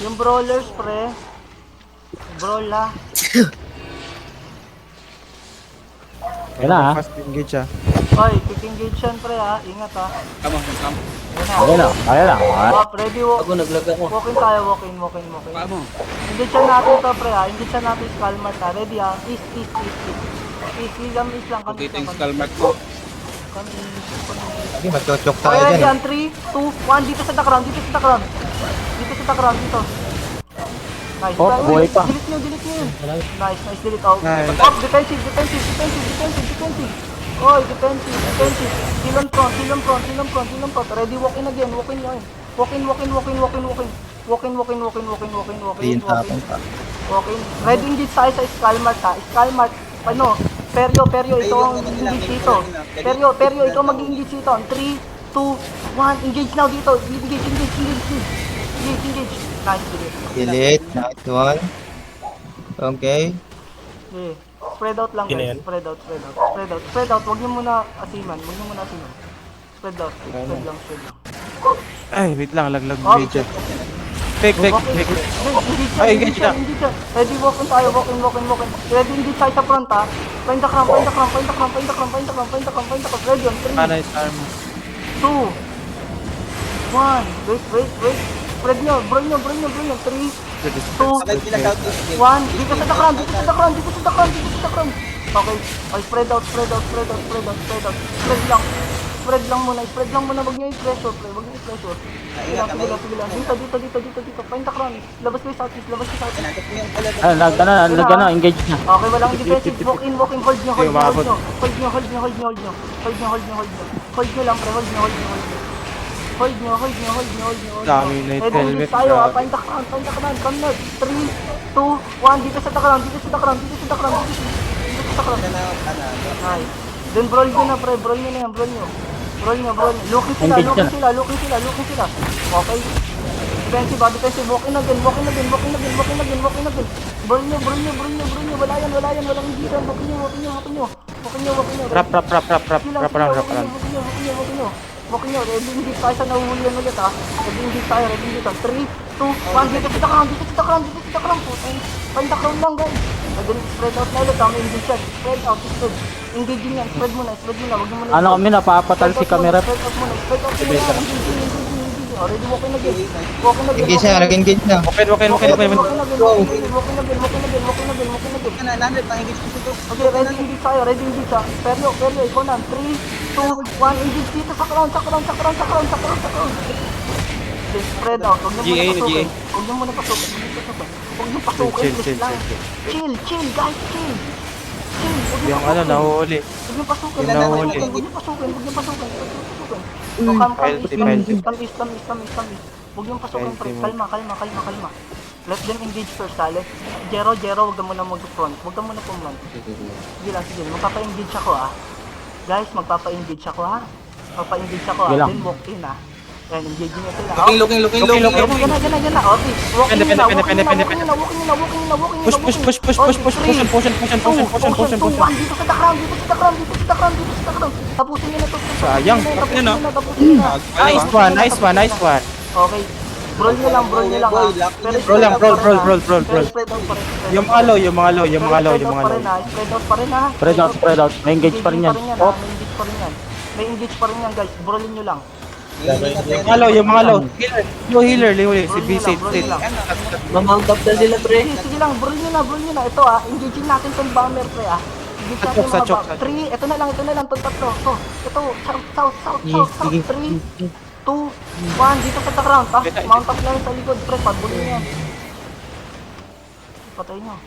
Yung brawlers, pre. Brawl ah. Yan na, Fast engage ah. Hoy, kick-engage yan, pre ha. Ingat ha. Tama. Ayun na. Kaya lang. Wap, ready, Ako naglag ako. walk-in tayo, walk-in. Pa mo. Engage yan natin to, pre ha. Engage yan natin Skullmart ha. Ready ha. East. East lang, Okay, kami. thanks Kalmark ko. Kami. Hindi, magchochok tayo Okay, ready, dyan. 3, 2, 1. Dito sa background. Dito. Nice. Oh, buhay pa. Delete nyo yun. Nice, delete out. Nice. Up, defensive. Oy, defensive. Heal on front. Ready, walk in again. Walk in. Walk in. Ready, engage tayo sa Skullmart ha. Skullmart, ano, Perio, ito ang engage dito. Perio, ikaw mag-engage dito. 3, 2, 1, engage now dito. Engage. Nice, Delete. Nice one. Okay. Okay. Spread out lang guys. Spread out. Huwag niyo muna asiman. Spread out. Spread lang. Ay, wait lang. Laglag Oh, video. Fake. Ay, engage na. Ready, walk in tayo. Walk in. Ready, engage tayo sa front ha. Find the cramp. Ready on 3, Nice armor. 2, 1. Wait. Spread nyo. Brawl nyo. 3, 2, 1. Dito sa takran. Okay. Spread out. Spread lang muna. Wag nyo i-pressure, pre. Sige lang. Dito. Find the crown. Labas kayo sa southeast. Engage na. Okay, walang defensive. Walk in. Hold nyo. Hold nyo lang, pre. Hold nyo. Dami na yung helmet. Tayo, find the crown. Come na. 3, 2, 1. Dito sa crown. Nice. Then brawl nyo na, pre. Brawl nyo. Looking sila. Okay. Defensive. Walk in again. Brawl nyo. Walang higitan. Walk nyo. Rap around. Walk nyo. Ready hindi tayo sa nahuhulihan ulit ha. Ready dito. 3, 2, 1. Dito sa crown. Find the crown lang guys. Spread out na ulit ha. May engage yan. Spread out. Engaging yan. Spread mo na. Wag nyo muna. Ano kami, napapatal si camera. Spread out muna. Engaging. Already walk in again. Engage na. Nag-engage na. Okay. Walk in again. Okay, ready engage tayo. Perio, ikaw na. 3, 2, 1. Engage dito sa crown. Then spread out. Huwag nyo muna pasukin. Chill. Chill, guys. Chill. Yung ano, nahuhuli. Huwag nyo pasukin. Yung nahuli. Come east. Huwag yung pasukin, pre. Kalma. Let them engage first, ha. Jero, huwag ka muna mag-front. Sige lang. Magpapa-engage ako, ha. Guys, magpapa-engage ako, ha. Then walk in, ha. Yan, engaging nyo sila. Looking. Yan na. Okay. Walk in na. Push. Dito sa takram. Tapusin nyo na to. Sayang. Tapusin nyo na. Nice one. Okay. Brawl nyo lang, ha. Brawl lang, brawl. Spread out pa rin. Yung mga low. Spread out. May engage pa rin yan. May engage pa rin yan, guys. Brawlin nyo lang. Yung mga low. Healer. Si B-State. Mamount up na sila, pre. Sige lang, brawl nyo na. Ito engaging natin tong bomber, pre Engage natin Sa mga chok. 3, ito na lang, itong tatlo. Ito, south. 3, 2, 1, dito sa ground, Mount up lang sa likod, pre. Pagbulin yan. Patay nyo.